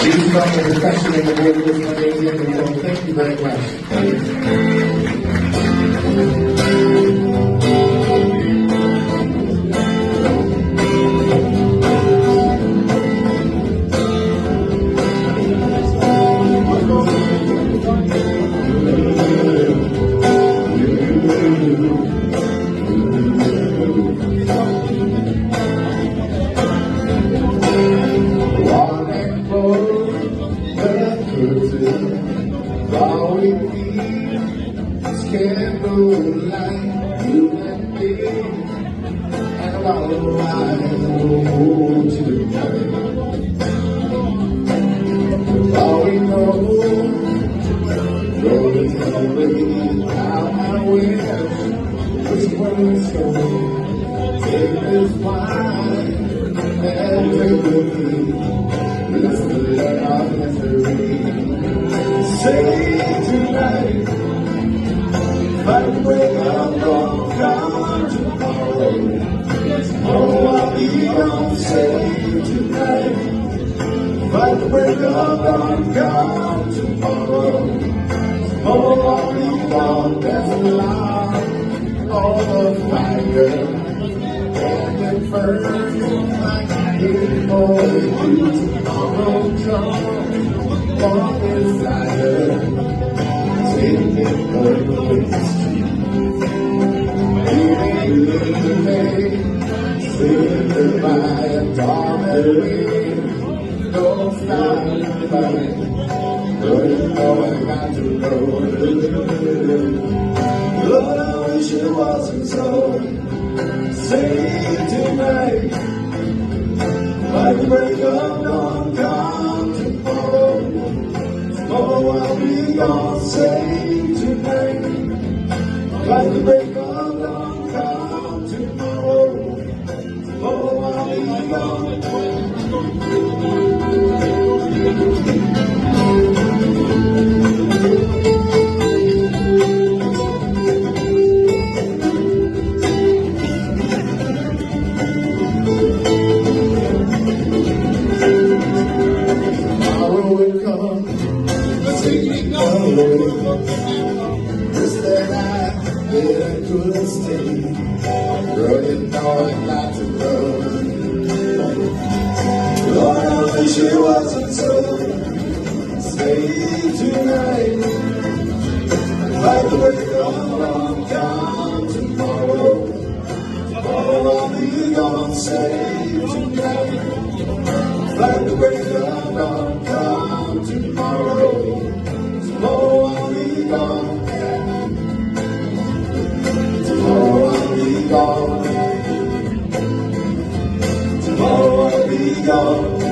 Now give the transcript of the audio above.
These are the reflection in the board was amazing. Thank you very much. Candlelight, you and me, and all the lights hold tonight. All we know, rolling away out my way, which way it's going. Take this wine and drink with me. Listen to our misery. Say tonight. By the break of dawn, come tomorrow. Oh, I'll be on sale tonight. By the break of dawn, come tomorrow. Oh, I'll be gone, that's a lie. All the fire and the first like I hate for you tomorrow. Come on inside. Take it for the say goodbye and darling, don't stop fighting. But you know I got to go. Lord, I wish it wasn't so. Say tonight, by the break of dawn, come tomorrow. Oh, I'll be gone. Say tonight, by the break of dawn, come tomorrow. Oh, I'll be gone. Tomorrow will come, singing away. Just that I couldn't stay. Girl, you know I'd like to go. Lord, I wish it wasn't so. Stay tonight. By the break of dawn, come tomorrow. Oh, I'll be gone. Say tonight. By the break of dawn, come tomorrow. Oh, I'll be gone. Tomorrow I'll be gone. Tomorrow I'll be gone.